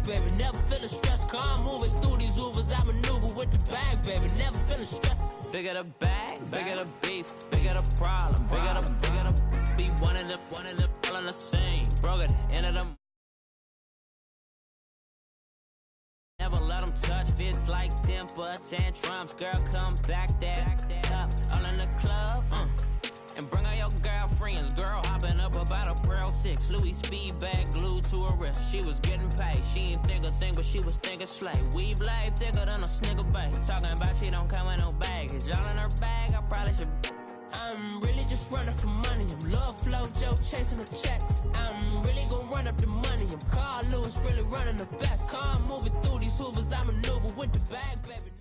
bag, baby. Never feeling stressed. Calm moving through these Ubers. I maneuver with the bag, baby. Never feeling stressed. Bigger the bag, bigger the beef, bigger the problem. Bigger the be one in the all in the same. Broke at the end of them. Never let them touch, fits like temper tantrums. Girl, come back that up, all in the club, and bring all your girlfriends. Girl, hopping up about a Pearl 6, Louis speed bag glued to her wrist. She was getting paid, she ain't think a thing, but she was thinking slay. We blade thicker than a snicker bag. Talking about she don't come with no baggage. Y'all in her bag, I probably should. I'm really just running for money. I'm love flow, Joe chasing a check. I'm really gonna run up the money. I'm Carl Lewis, really running the best. Car moving through these Hoovers, I maneuver with the bag, baby.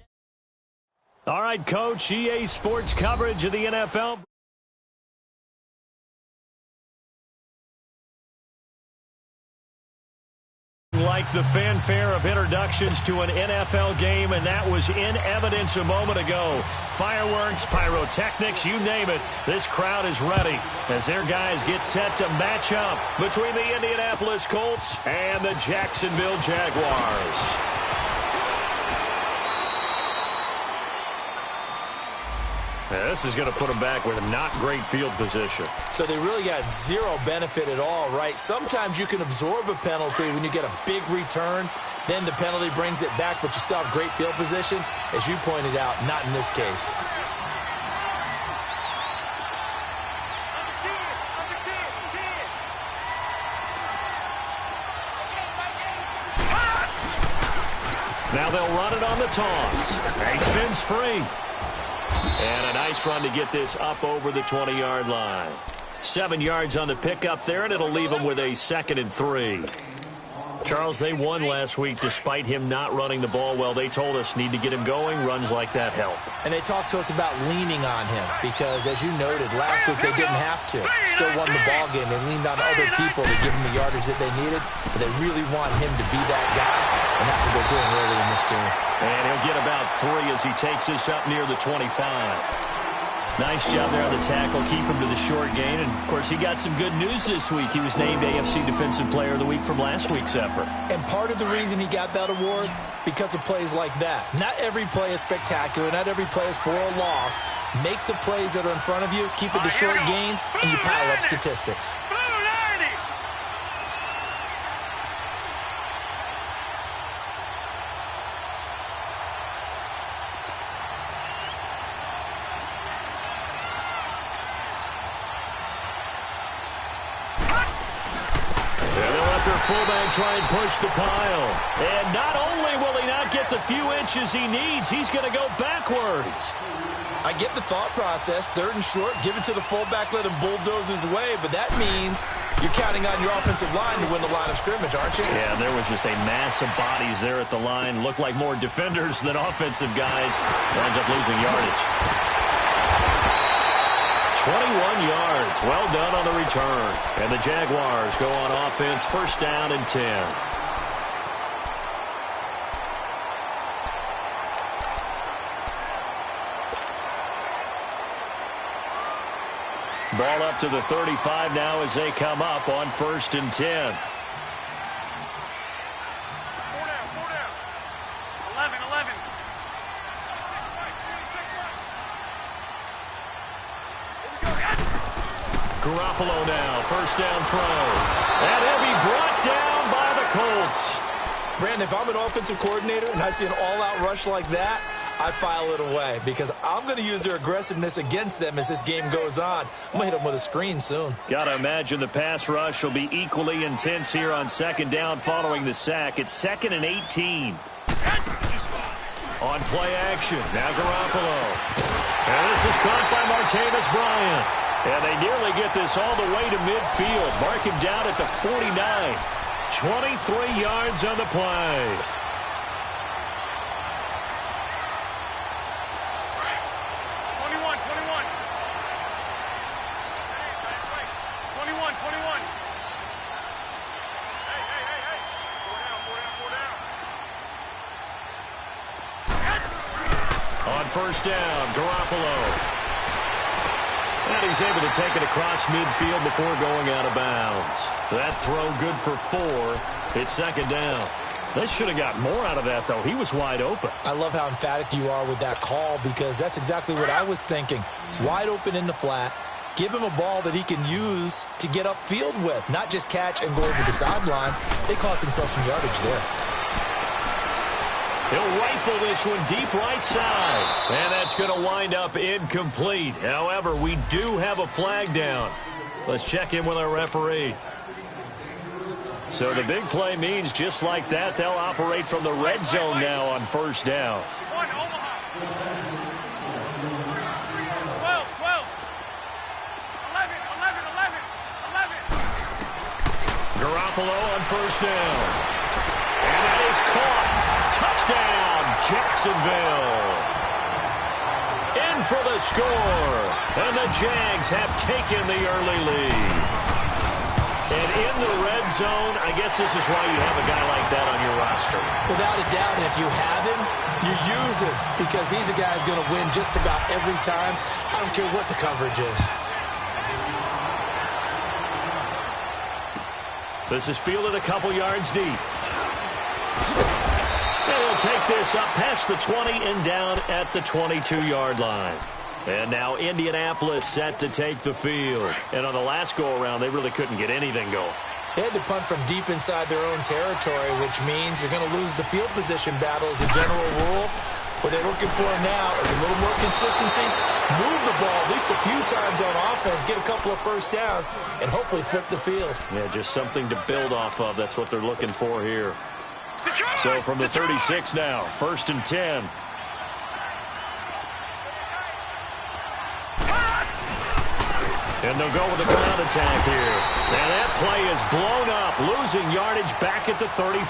All right, Coach, EA Sports coverage of the NFL. Like the fanfare of introductions to an NFL game, and that was in evidence a moment ago. Fireworks, pyrotechnics, you name it. This crowd is ready as their guys get set to match up between the Indianapolis Colts and the Jacksonville Jaguars. This is going to put them back with a not great field position. So they really got zero benefit at all, right? Sometimes you can absorb a penalty when you get a big return. Then the penalty brings it back, but you still have great field position. As you pointed out, not in this case. Now they'll run it on the toss. He spins free. And a nice run to get this up over the 20-yard line. 7 yards on the pickup there, and it'll leave them with a 2nd and 3. Charles, they won last week despite him not running the ball well. They told us need to get him going. Runs like that help. And they talked to us about leaning on him because, as you noted, last week they didn't have to. Still won the ball game. They leaned on other people to give them the yardage that they needed, but they really want him to be that guy, and that's what they're doing early in this game. And he'll get about 3 as he takes this up near the 25. Nice job there on the tackle. Keep him to the short gain. And, of course, he got some good news this week. He was named AFC Defensive Player of the Week from last week's effort. And part of the reason he got that award, because of plays like that. Not every play is spectacular. Not every play is for a loss. Make the plays that are in front of you, keep it to short gains, and you pile up statistics. Fullback try and push the pile. And not only will he not get the few inches he needs, he's going to go backwards. I get the thought process. 3rd and short, give it to the fullback, let him bulldoze his way. But that means you're counting on your offensive line to win the line of scrimmage, aren't you? Yeah, there was just a mass of bodies there at the line. Looked like more defenders than offensive guys. Ends up losing yardage. 21 yards. Well done on the return. And the Jaguars go on offense, 1st down and 10. Ball up to the 35 now as they come up on 1st and 10. Garoppolo now, 1st down throw. And he'll be brought down by the Colts. Brandon, if I'm an offensive coordinator and I see an all-out rush like that, I file it away because I'm going to use their aggressiveness against them as this game goes on. I'm going to hit them with a screen soon. Got to imagine the pass rush will be equally intense here on 2nd down following the sack. It's 2nd and 18. On play action, now Garoppolo. And this is caught by Martavis Bryant. And they nearly get this all the way to midfield. Mark him down at the 49. 23 yards on the play. On 1st down, Garoppolo. And he's able to take it across midfield before going out of bounds. That throw good for 4. It's 2nd down. They should have got more out of that, though. He was wide open. I love how emphatic you are with that call because that's exactly what I was thinking. Wide open in the flat. Give him a ball that he can use to get upfield with, not just catch and go over the sideline. They cost themselves some yardage there. He'll rifle this one deep right side. And that's going to wind up incomplete. However, we do have a flag down. Let's check in with our referee. So the big play means just like that, they'll operate from the red zone now on first down. 12, 12. Garoppolo on first down. And that is caught. Touchdown, Jacksonville. In for the score. And the Jags have taken the early lead. And in the red zone, I guess this is why you have a guy like that on your roster. Without a doubt, and if you have him, you use him because he's a guy who's going to win just about every time. I don't care what the coverage is. This is fielded a couple yards deep. And he'll take this up past the 20 and down at the 22-yard line. And now Indianapolis set to take the field. And on the last go-around, they really couldn't get anything going. They had to punt from deep inside their own territory, which means you're going to lose the field position battle as a general rule. What they're looking for now is a little more consistency, move the ball at least a few times on offense, get a couple of first downs, and hopefully flip the field. Yeah, just something to build off of. That's what they're looking for here. So from the 36 now, 1st and 10. And they'll go with the ground attack here. And that play is blown up, losing yardage back at the 35.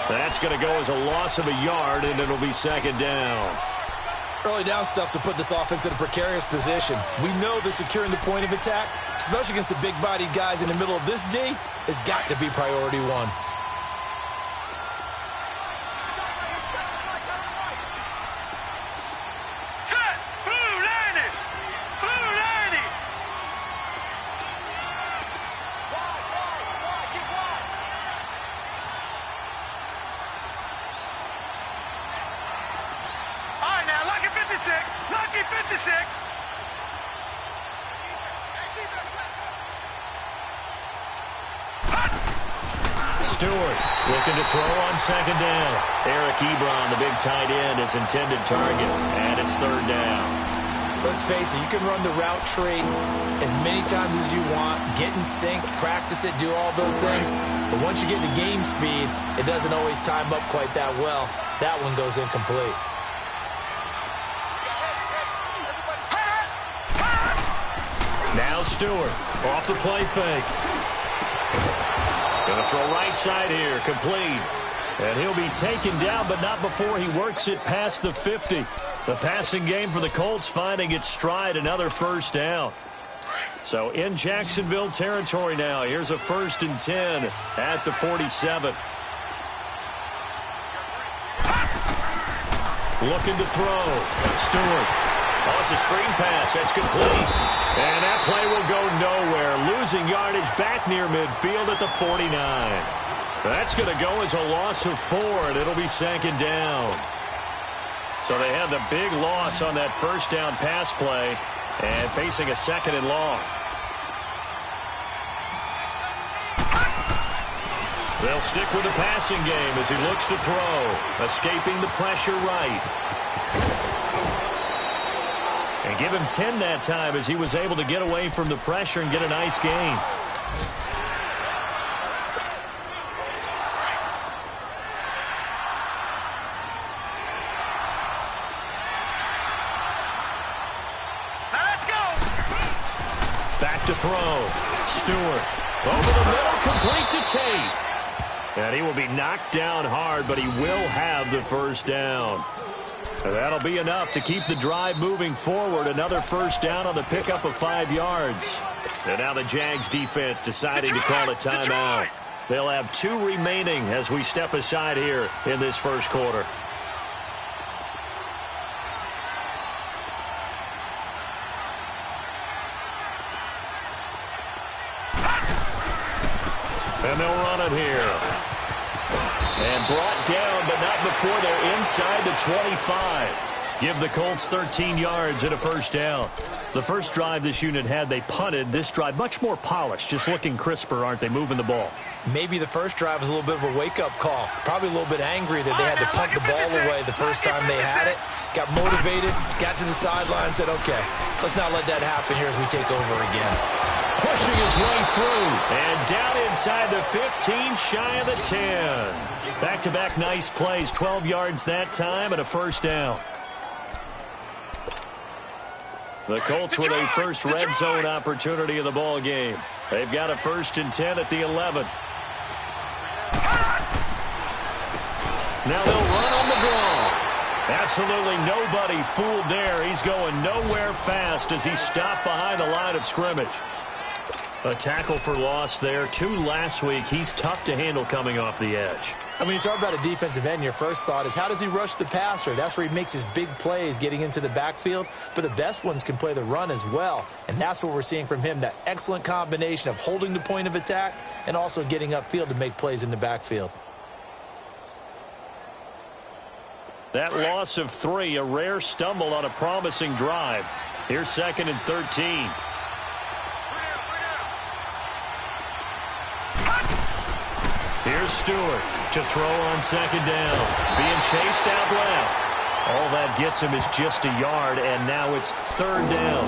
That's going to go as a loss of a yard, and it'll be 2nd down. Early down stuff to put this offense in a precarious position. We know that securing the point of attack, especially against the big-bodied guys in the middle of this D, has got to be priority one. Lucky 56. Stewart looking to throw on 2nd down. Eric Ebron, the big tight end, is intended target, and it's 3rd down. Let's face it, you can run the route tree as many times as you want, get in sync, practice it, do all those things. But once you get to game speed, it doesn't always time up quite that well. That one goes incomplete. Now Stewart off the play fake. Going to throw right side here, complete. And he'll be taken down, but not before he works it past the 50. The passing game for the Colts finding its stride, another 1st down. So in Jacksonville territory now, here's a 1st and 10 at the 47. Looking to throw. Stewart. Oh, it's a screen pass. That's complete. And that play will go nowhere. Losing yardage back near midfield at the 49. That's going to go as a loss of 4, and it'll be 2nd down. So they had the big loss on that 1st down pass play and facing a 2nd and long. They'll stick with the passing game as he looks to throw. Escaping the pressure right. And give him 10 that time as he was able to get away from the pressure and get a nice gain. Let's go. Back to throw. Stewart over the middle, complete to Tate. And he will be knocked down hard, but he will have the 1st down. And that'll be enough to keep the drive moving forward. Another 1st down on the pickup of 5 yards. And now the Jags defense deciding to call a timeout. They'll have 2 remaining as we step aside here in this 1st quarter. And they'll run it here. And brought down, but not before they're inside the 25. Give the Colts 13 yards and a first down. The first drive this unit had, they punted. This drive, much more polished, just looking crisper, aren't they, moving the ball? Maybe the first drive was a little bit of a wake-up call. Probably a little bit angry that they had to punt the ball away the first time they had it. Got motivated, got to the sideline, said, okay, let's not let that happen here as we take over again. Pushing his way through. And down inside the 15, shy of the 10. Back-to-back nice plays, 12 yards that time and a first down. The Colts with a first red zone opportunity in the ball game. They've got a 1st and 10 at the 11. Now they'll run on the draw. Absolutely nobody fooled there. He's going nowhere fast as he stopped behind the line of scrimmage. A tackle for loss there. 2 last week. He's tough to handle coming off the edge. When you talk about a defensive end, your first thought is how does he rush the passer? That's where he makes his big plays getting into the backfield. But the best ones can play the run as well. And that's what we're seeing from him, that excellent combination of holding the point of attack and also getting upfield to make plays in the backfield. That loss of 3, a rare stumble on a promising drive. Here's 2nd and 13. Here's Stewart to throw on 2nd down. Being chased out left. All that gets him is just a yard, and now it's 3rd down.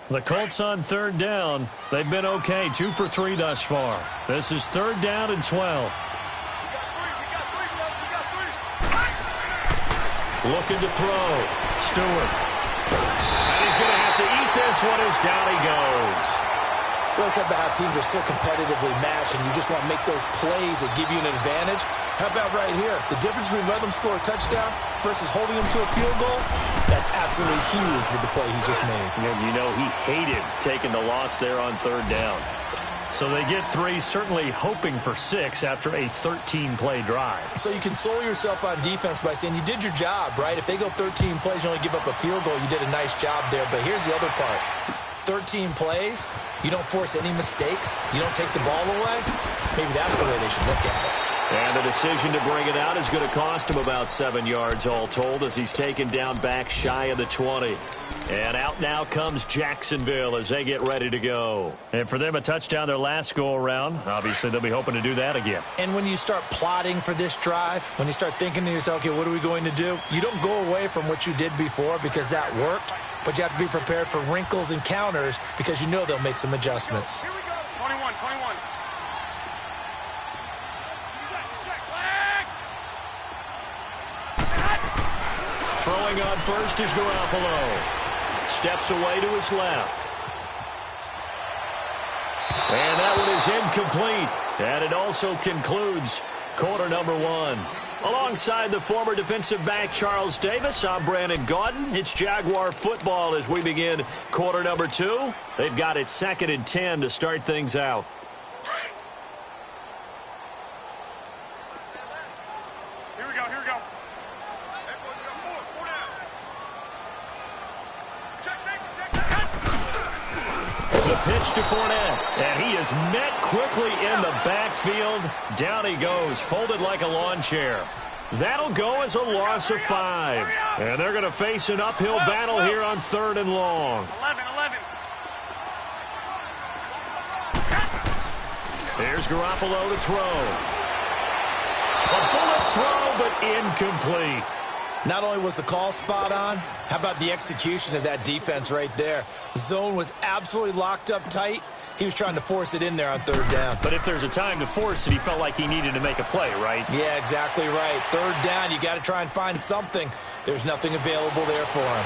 The Colts on 3rd down. They've been okay, 2 for 3 thus far. This is 3rd down and 12. Looking to throw. Stewart. And he's going to have to eat this one as down he goes. Well, it's about how teams are so competitively matched, and you just want to make those plays that give you an advantage. How about right here? The difference between letting them score a touchdown versus holding them to a field goal, that's absolutely huge with the play he just made. And you know he hated taking the loss there on 3rd down. So they get 3, certainly hoping for 6 after a 13-play drive. So you console yourself on defense by saying you did your job, right? If they go 13 plays, you only give up a field goal, you did a nice job there. But here's the other part. 13 plays, you don't force any mistakes, you don't take the ball away. Maybe that's the way they should look at it. And the decision to bring it out is going to cost him about 7 yards all told as he's taken down back shy of the 20. And out now comes Jacksonville as they get ready to go. And for them, a touchdown their last go-around. Obviously, they'll be hoping to do that again. And when you start plotting for this drive, when you start thinking to yourself, okay, what are we going to do? You don't go away from what you did before because that worked, but you have to be prepared for wrinkles and counters because you know they'll make some adjustments. Here we go. 21, 21. Throwing on first is Garoppolo. Steps away to his left. And that one is incomplete. And it also concludes quarter number 1. Alongside the former defensive back Charles Davis, I'm Brandon Gaudin. It's Jaguar football as we begin quarter number 2. They've got it 2nd and 10 to start things out. Here we go, here we go. The pitch to Fournette, and he is met quickly in the backfield. Down he goes, folded like a lawn chair. That'll go as a loss of 5. And they're going to face an uphill battle here on 3rd and long. 11. There's Garoppolo to throw. A bullet throw, but incomplete. Not only was the call spot on, how about the execution of that defense right there? The zone was absolutely locked up tight. He was trying to force it in there on 3rd down. But if there's a time to force it, he felt like he needed to make a play, right? Yeah, exactly right. 3rd down, you got to try and find something. There's nothing available there for him.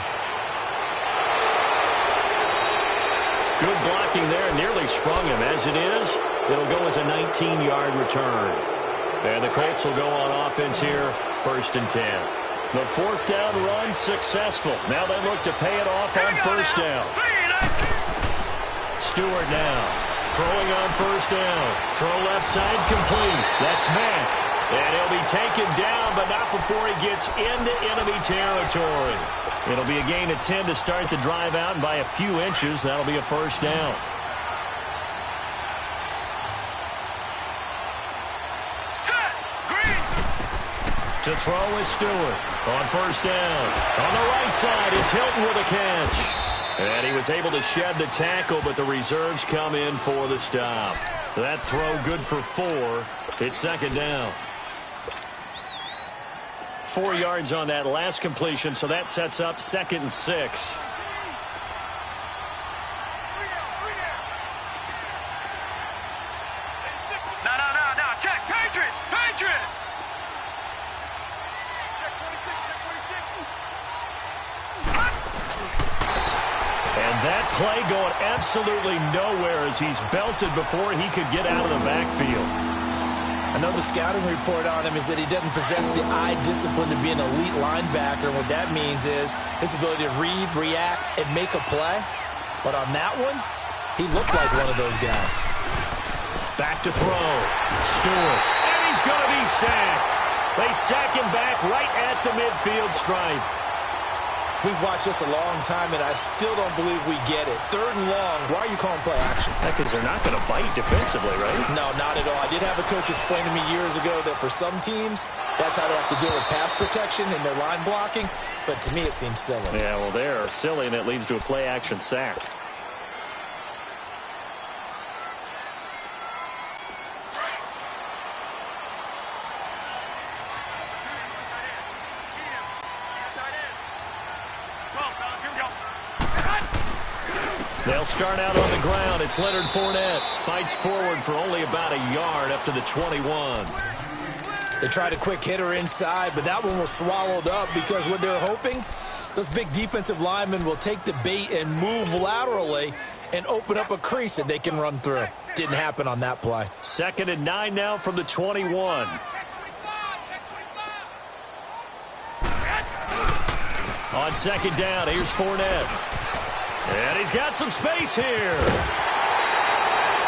Good blocking there, nearly sprung him. As it is, it'll go as a 19-yard return. And the Colts will go on offense here, 1st and 10. The 4th down run successful. Now they look to pay it off on 1st down. Stewart now throwing on 1st down. Throw left side complete. That's Mack. And he'll be taken down, but not before he gets into enemy territory. It'll be a gain of 10 to start the drive out, and by a few inches, that'll be a first down. To throw is Stewart on first down. On the right side, it's Hilton with a catch. And he was able to shed the tackle, but the reserves come in for the stop. That throw good for 4. It's second down. 4 yards on that last completion, so that sets up 2nd and 6. No. Check. Patriot. And that play going absolutely nowhere as he's belted before he could get out of the backfield. I know the scouting report on him is that he doesn't possess the eye discipline to be an elite linebacker. What that means is his ability to read, react, and make a play. But on that one, he looked like one of those guys. Back to throw. Stewart. And he's going to be sacked. They sack him back right at the midfield stripe. We've watched this a long time, and I still don't believe we get it. 3rd and long, why are you calling play action? Because they're not going to bite defensively, right? No, not at all. I did have a coach explain to me years ago that for some teams, that's how they have to deal with pass protection and their line blocking. But to me, it seems silly. Yeah, well, they're silly, and it leads to a play action sack. They'll start out on the ground. It's Leonard Fournette. Fights forward for only about a yard up to the 21. They tried a quick hitter inside, but that one was swallowed up because what they're hoping, those big defensive linemen will take the bait and move laterally and open up a crease that they can run through. Didn't happen on that play. 2nd and 9 now from the 21. On 2nd down, here's Fournette. And he's got some space here.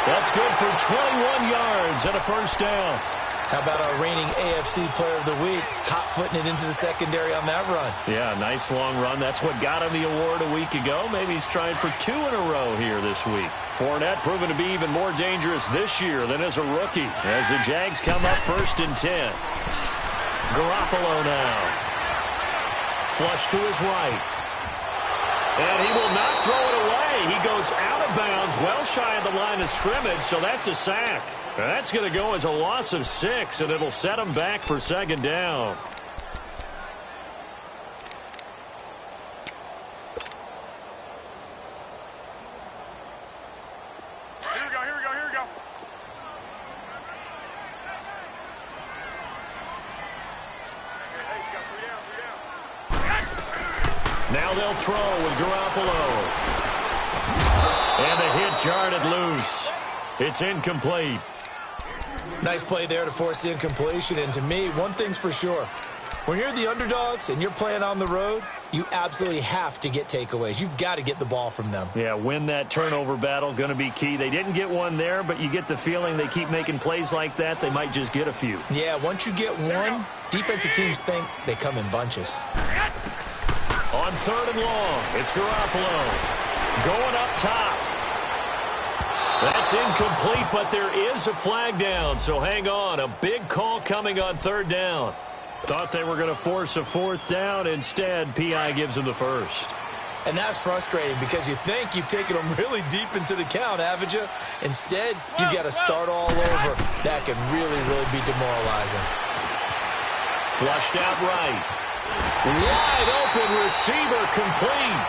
That's good for 21 yards and a first down. How about our reigning AFC Player of the Week, hot-footing it into the secondary on that run? Yeah, nice long run. That's what got him the award a week ago. Maybe he's trying for 2 in a row here this week. Fournette proven to be even more dangerous this year than as a rookie, as the Jags come up 1st and 10. Garoppolo now. Flush to his right. And he will not throw it away. He goes out of bounds, well shy of the line of scrimmage, so that's a sack. That's going to go as a loss of 6, and it'll set him back for 2nd down. Here we go. Now they'll throw with Garoppolo. And the hit jarred it loose. It's incomplete. Nice play there to force the incompletion. And to me, one thing's for sure. When you're the underdogs and you're playing on the road, you absolutely have to get takeaways. You've got to get the ball from them. Yeah, win that turnover battle, going to be key. They didn't get one there, but you get the feeling they keep making plays like that, they might just get a few. Yeah, once you get one, defensive teams think they come in bunches. On 3rd and long, it's Garoppolo going up top. That's incomplete, but there is a flag down, so hang on. A big call coming on 3rd down. Thought they were going to force a 4th down. Instead, P.I. gives them the first. And that's frustrating because you think you've taken them really deep into the count, haven't you? Instead, you've got to start all over. That can really, really be demoralizing. Flushed out right. Wide open receiver complete.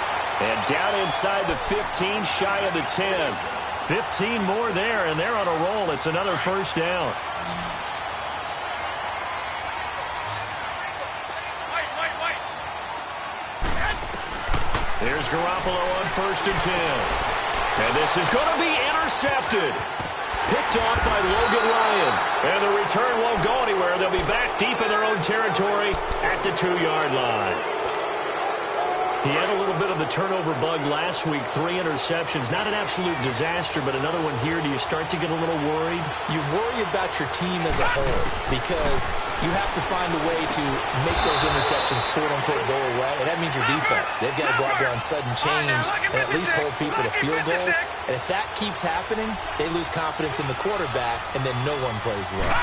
And down inside the 15, shy of the 10. 15 more there, and they're on a roll. It's another first down. Here's Garoppolo on 1st and 10. And this is going to be intercepted. Picked off by Logan Ryan. And the return won't go anywhere. They'll be back deep in their own territory at the 2-yard line. He had a little bit of the turnover bug last week, 3 interceptions. Not an absolute disaster, but another one here. Do you start to get a little worried? You worry about your team as a whole because you have to find a way to make those interceptions, quote-unquote, go away, and that means your defense. They've got to go out there on sudden change and at least hold people to field goals. And if that keeps happening, they lose confidence in the quarterback, and then no one plays well.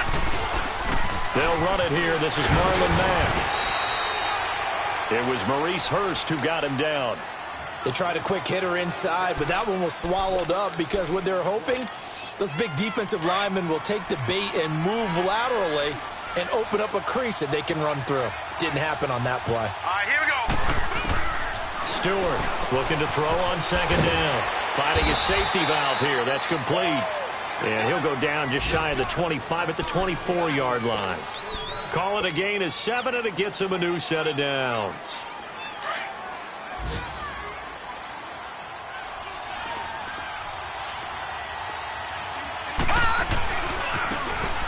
They'll run it here. This is Marlon Mack. It was Maurice Hurst who got him down. They tried a quick hitter inside, but that one was swallowed up because what they're hoping, those big defensive linemen will take the bait and move laterally and open up a crease that they can run through. Didn't happen on that play. All right, here we go. Stewart looking to throw on second down. Finding his safety valve here. That's complete. And he'll go down just shy of the 25 at the 24-yard line. Call it a gain of 7, and it gets him a new set of downs.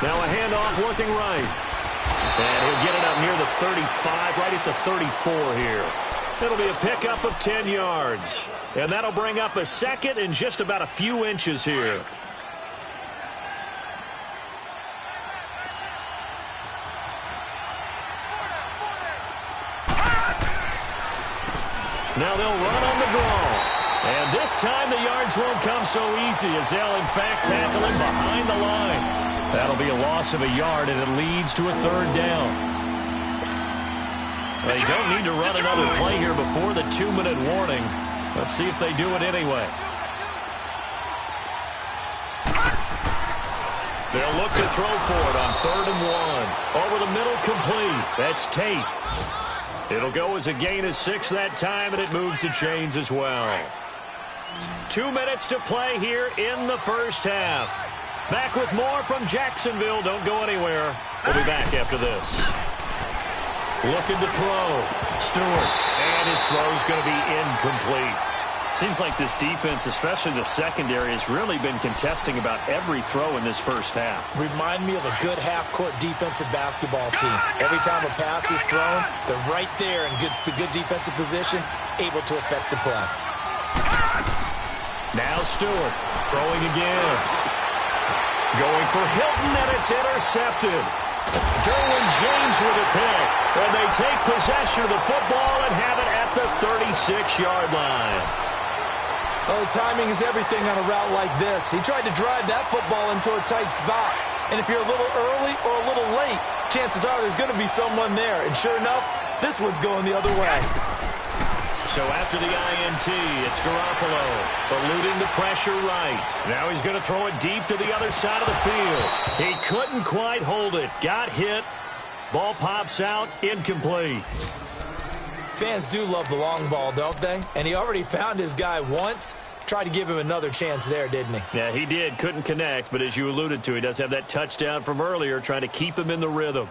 Now a handoff looking right. And he'll get it up near the 35, right at the 34 here. It'll be a pickup of 10 yards. And that'll bring up a second and just about a few inches here. Now they'll run on the draw. And this time the yards won't come so easy as they'll, in fact, tackle him behind the line. That'll be a loss of a yard, and it leads to a third down. They don't need to run another play here before the 2-minute warning. Let's see if they do it anyway. They'll look to throw for it on 3rd and 1. Over the middle, complete. That's Tate. It'll go as a gain of 6 that time, and it moves the chains as well. 2 minutes to play here in the first half. Back with more from Jacksonville. Don't go anywhere. We'll be back after this. Looking to throw. Stewart. And his throw's going to be incomplete. Seems like this defense, especially the secondary, has really been contesting about every throw in this first half. Remind me of a good half-court defensive basketball team. Every time a pass is thrown, they're right there in good defensive position, able to affect the play. Now Stewart throwing again. Going for Hilton, and it's intercepted. Derwin James with a pick. And they take possession of the football and have it at the 36-yard line. Oh, timing is everything on a route like this. He tried to drive that football into a tight spot. And if you're a little early or a little late, chances are there's going to be someone there. And sure enough, this one's going the other way. So after the INT, it's Garoppolo eluding the pressure right. Now he's going to throw it deep to the other side of the field. He couldn't quite hold it. Got hit. Ball pops out. Incomplete. Fans do love the long ball, don't they? And he already found his guy once. Tried to give him another chance there, didn't he? Yeah, he did. Couldn't connect, but as you alluded to, he does have that touchdown from earlier, trying to keep him in the rhythm.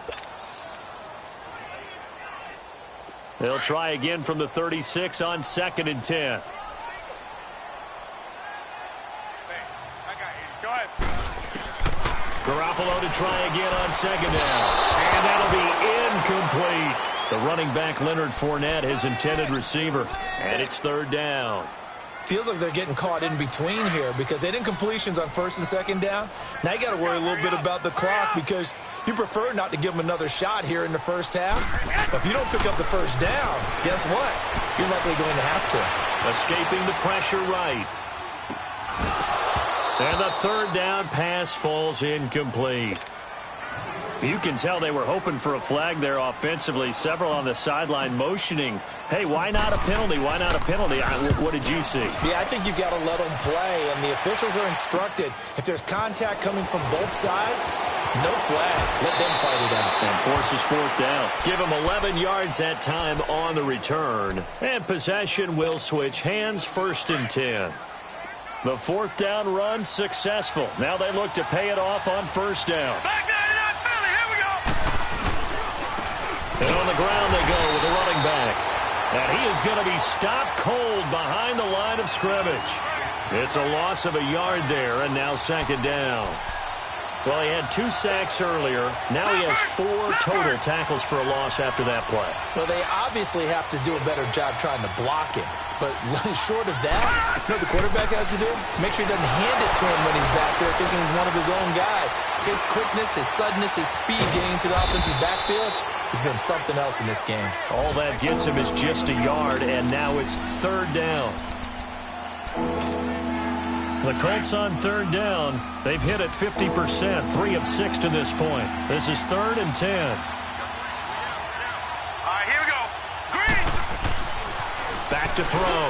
They'll try again from the 36 on 2nd and 10. Go ahead. Garoppolo to try again on 2nd down. And that'll be incomplete. The running back, Leonard Fournette, his intended receiver. And it's 3rd down. Feels like they're getting caught in between here because they did incompletions on 1st and 2nd down. Now you got to worry a little bit about the clock because you prefer not to give them another shot here in the first half. But if you don't pick up the first down, guess what? You're likely going to have to. Escaping the pressure right. And the 3rd down pass falls incomplete. You can tell they were hoping for a flag there offensively. Several on the sideline motioning, hey, why not a penalty? Why not a penalty? What did you see? Yeah, I think you've got to let them play, and the officials are instructed. If there's contact coming from both sides, no flag. Let them fight it out. And forces 4th down. Give them 11 yards that time on the return. And possession will switch hands, 1st and 10. The 4th down run successful. Now they look to pay it off on 1st down. Back there, Philly. Here we go. And on the ground they go with the running back. And he is going to be stopped cold behind the line of scrimmage. It's a loss of a yard there, and now 2nd down. Well, he had 2 sacks earlier. Now he has 4 total tackles for a loss after that play. Well, they obviously have to do a better job trying to block him. But short of that, you know what the quarterback has to do? Make sure he doesn't hand it to him when he's back there thinking he's one of his own guys. His quickness, his suddenness, his speed getting into the offense's backfield has been something else in this game. All that gets him is just a yard, and now it's 3rd down. The Colts on 3rd down. They've hit it 50%, 3 of 6 to this point. This is 3rd and 10. Back to throw.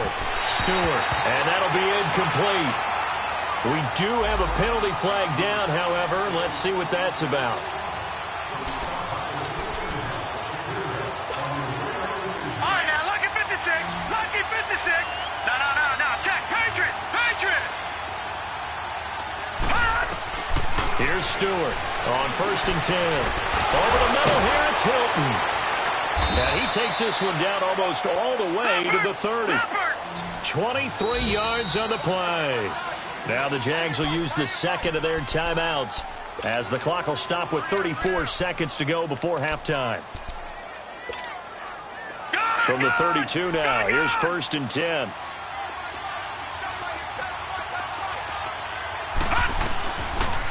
Stewart. And that'll be incomplete. We do have a penalty flag down, however. Let's see what that's about. All right, now, lucky 56. Lucky 56. No. Check. Patriot. Here's Stewart on 1st and 10. Over the middle here, it's Hilton. And he takes this one down almost all the way to the 30. 23 yards on the play. Now the Jags will use the second of their timeouts as the clock will stop with 34 seconds to go before halftime. From the 32 now, here's 1st and 10.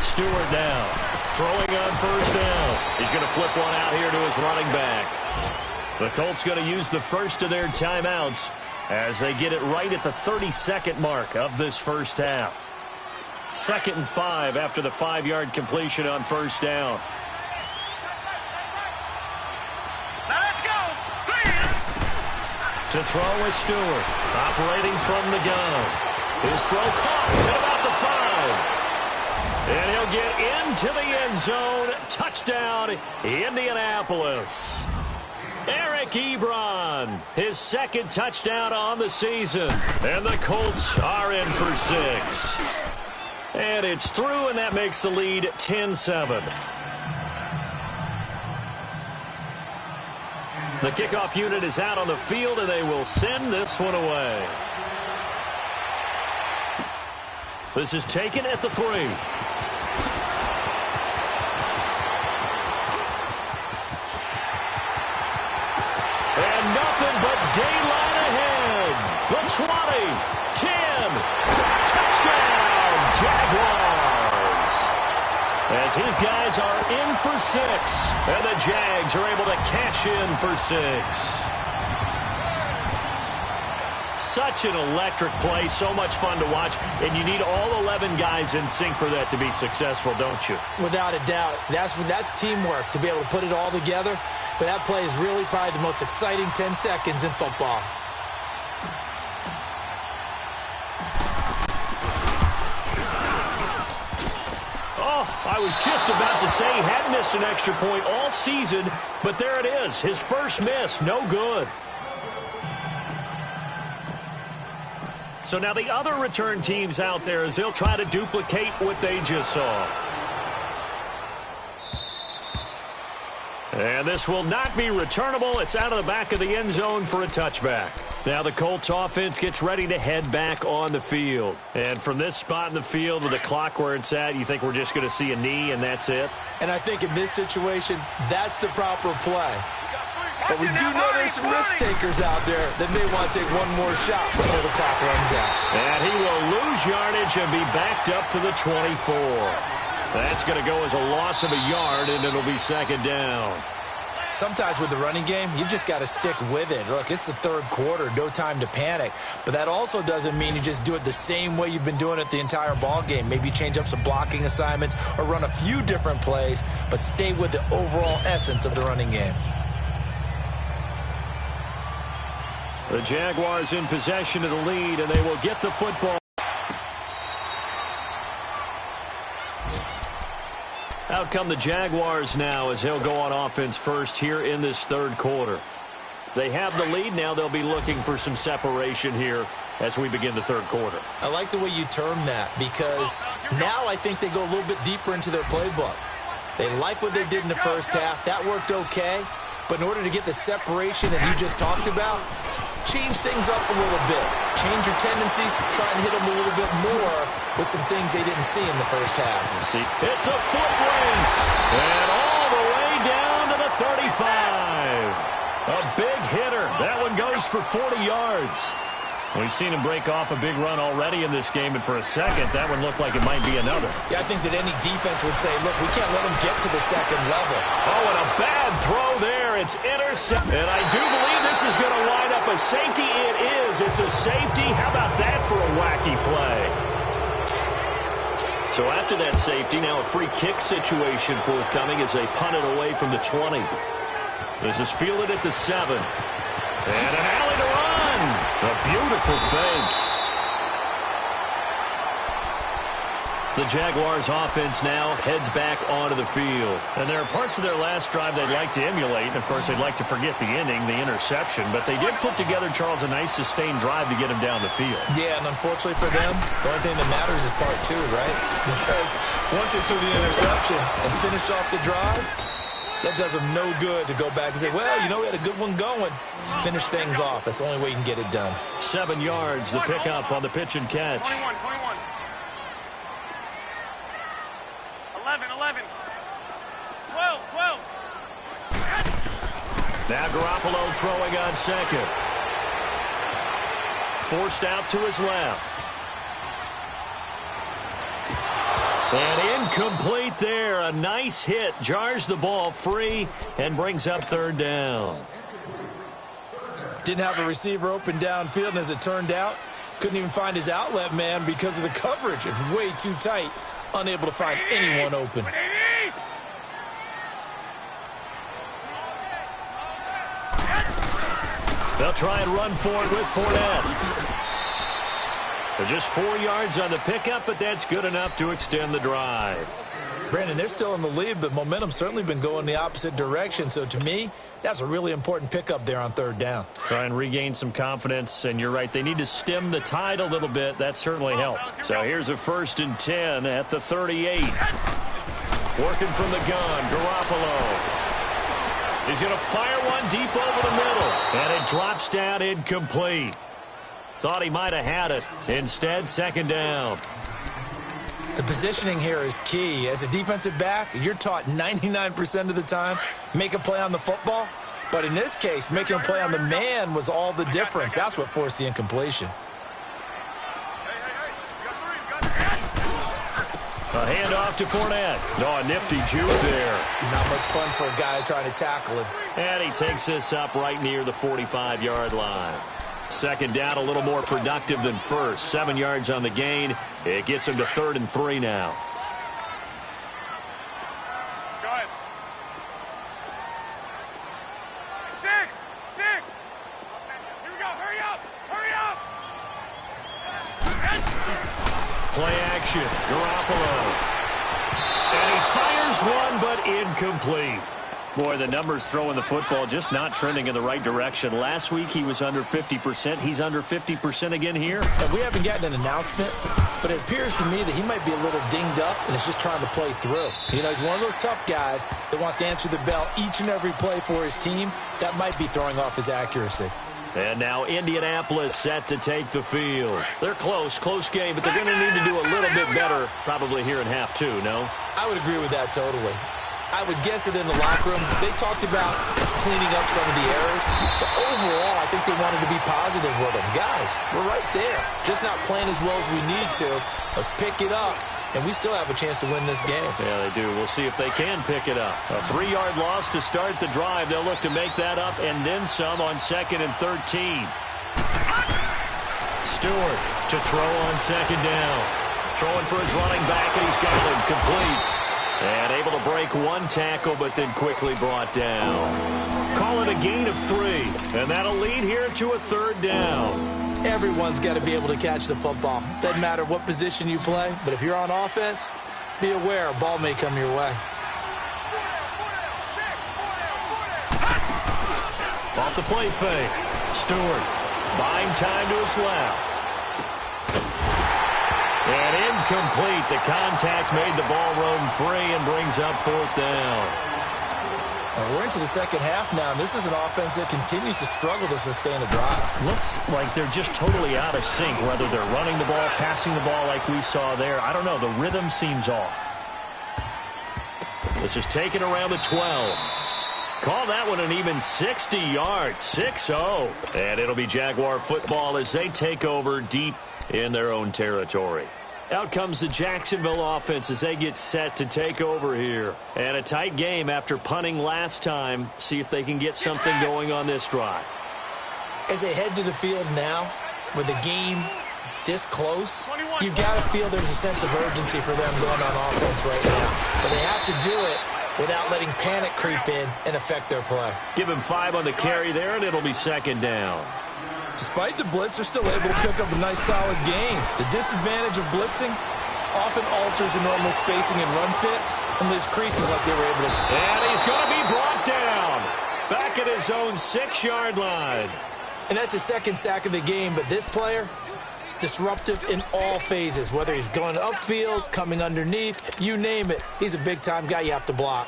Stewart now, throwing on 1st down. He's going to flip one out here to his running back. The Colts going to use the first of their timeouts as they get it right at the 32nd mark of this first half. 2nd and 5 after the 5-yard completion on 1st down. Now let's go. To throw is Stewart, operating from the gun. His throw caught at about the 5. And he'll get into the end zone. Touchdown, Indianapolis. Eric Ebron, his 2nd touchdown on the season. And the Colts are in for 6. And it's through, and that makes the lead 10-7. The kickoff unit is out on the field, and they will send this one away. This is taken at the 3. And nothing but daylight ahead. The 20, 10, touchdown, Jaguars. As his guys are in for 6, and the Jags are able to cash in for 6. Such an electric play, so much fun to watch, and you need all 11 guys in sync for that to be successful, don't you? Without a doubt. That's teamwork, to be able to put it all together. But that play is really probably the most exciting 10 seconds in football. Oh, I was just about to say he had missed an extra point all season, but there it is. His first miss, no good. So now the other return teams out there as they'll try to duplicate what they just saw. And this will not be returnable. It's out of the back of the end zone for a touchback. Now the Colts offense gets ready to head back on the field. And from this spot in the field with the clock where it's at, you think we're just going to see a knee and that's it? And I think in this situation, that's the proper play. But we do know there's some risk takers out there that may want to take one more shot before the clock runs out. And he will lose yardage and be backed up to the 24. That's going to go as a loss of a yard, and it'll be 2nd down. Sometimes with the running game, you've just got to stick with it. Look, it's the 3rd quarter, no time to panic. But that also doesn't mean you just do it the same way you've been doing it the entire ball game. Maybe change up some blocking assignments or run a few different plays, but stay with the overall essence of the running game. The Jaguars in possession of the lead, and they will get the football. Out come the Jaguars now as they'll go on offense first here in this 3rd quarter. They have the lead. Now they'll be looking for some separation here as we begin the 3rd quarter. I like the way you term that because now I think they go a little bit deeper into their playbook. They like what they did in the first half. That worked okay. But in order to get the separation that you just talked about, change things up a little bit. Change your tendencies, try and hit them a little bit more with some things they didn't see in the first half. It's a foot race, and all the way down to the 35. A big hitter. That one goes for 40 yards. We've seen him break off a big run already in this game, and for a second, that one looked like it might be another. Yeah, I think that any defense would say, look, we can't let them get to the second level. Oh, and a bad throw there. It's intercepted. And I do believe this is going to line up a safety. It is. It's a safety. How about that for a wacky play? So after that safety, now a free kick situation forthcoming as they punt it away from the 20. This is fielded at the 7. And an alley to run. A beautiful fake. The Jaguars offense now heads back onto the field. And there are parts of their last drive they'd like to emulate. And, of course, they'd like to forget the ending, the interception. But they did put together, Charles, a nice sustained drive to get him down the field. Yeah, and unfortunately for them, the only thing that matters is part 2, right? Because once they threw the interception and finished off the drive, that does them no good to go back and say, well, you know, we had a good one going. Finish things off. That's the only way you can get it done. 7 yards, the pickup on the pitch and catch. 21. 11. 12. Now Garoppolo throwing on second. Forced out to his left. And incomplete there. A nice hit. Jars the ball free and brings up third down. Didn't have a receiver open downfield, and as it turned out, couldn't even find his outlet man because of the coverage. It's way too tight. Unable to find anyone open. They'll try and run for it with Fournette. They're just 4 yards on the pickup, but that's good enough to extend the drive. Brandon, they're still in the lead, but momentum's certainly been going the opposite direction. So to me, that's a really important pickup there on third down. Try and regain some confidence, and you're right. They need to stem the tide a little bit. That certainly helped. So here's a 1st and 10 at the 38. Working from the gun, Garoppolo. He's going to fire one deep over the middle, and it drops down incomplete. Thought he might have had it. Instead, second down. The positioning here is key. As a defensive back, you're taught 99% of the time, make a play on the football. But in this case, making a play on the man was all the difference. That's what forced the incompletion. A handoff to Fournette. Oh, a nifty juke there. Not much fun for a guy trying to tackle him. And he takes this up right near the 45-yard line. Second down, a little more productive than first. 7 yards on the gain. It gets him to 3rd and 3 now. Go ahead. 6. Here we go. Hurry up. Play action. Garoppolo. And he fires one, but incomplete. Boy, the numbers throwing the football just not trending in the right direction. Last week he was under 50%. He's under 50% again here. And we haven't gotten an announcement, but it appears to me that he might be a little dinged up and is just trying to play through. You know, he's one of those tough guys that wants to answer the bell each and every play for his team. That might be throwing off his accuracy. And now Indianapolis set to take the field. They're close game, but they're going to need to do a little bit better probably here in half 2, no? I would agree with that totally. I would guess it in the locker room. They talked about cleaning up some of the errors, but overall, I think they wanted to be positive with them. Guys, we're right there. Just not playing as well as we need to. Let's pick it up, and we still have a chance to win this game. Yeah, they do. We'll see if they can pick it up. A 3-yard loss to start the drive. They'll look to make that up and then some on 2nd and 13. Stewart to throw on 2nd down. Throwing for his running back, and he's got him complete. And able to break one tackle, but then quickly brought down. Call it a gain of 3, and that'll lead here to a 3rd down. Everyone's got to be able to catch the football. Doesn't matter what position you play, but if you're on offense, be aware a ball may come your way. Off the play fake. Stewart buying time to his left. And incomplete. The contact made the ball roam free and brings up 4th down. And we're into the second half now, and this is an offense that continues to struggle to sustain a drive. Looks like they're just totally out of sync, whether they're running the ball, passing the ball like we saw there. I don't know. The rhythm seems off. This is taken around the 12. Call that one an even 60 yards, 6-0. And it'll be Jaguar football as they take over deep in their own territory. Out comes the Jacksonville offense as they get set to take over here. And a tight game after punting last time. See if they can get something going on this drive. As they head to the field now, with the game this close, you've got to feel there's a sense of urgency for them going on offense right now. But they have to do it without letting panic creep in and affect their play. Give him 5 on the carry there, and it'll be second down. Despite the blitz, they're still able to pick up a nice, solid gain. The disadvantage of blitzing often alters the normal spacing and run fits and leaves creases like they were able to. And he's going to be brought down back at his own 6-yard line. And that's his second sack of the game, but this player, disruptive in all phases, whether he's going upfield, coming underneath, you name it. He's a big-time guy you have to block.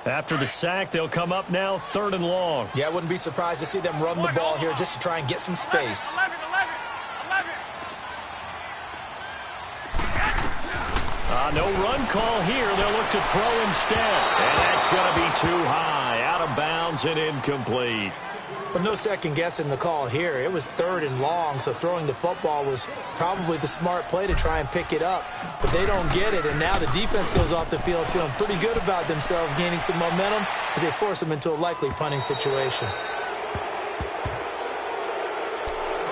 After the sack, they'll come up now 3rd and long. Yeah, I wouldn't be surprised to see them run the ball here just to try and get some space. 11. No run call here. They'll look to throw instead. And that's going to be too high, out of bounds and incomplete. But no second guessing the call here. It was 3rd and long, so throwing the football was probably the smart play to try and pick it up. But they don't get it, and now the defense goes off the field feeling pretty good about themselves, gaining some momentum as they force them into a likely punting situation.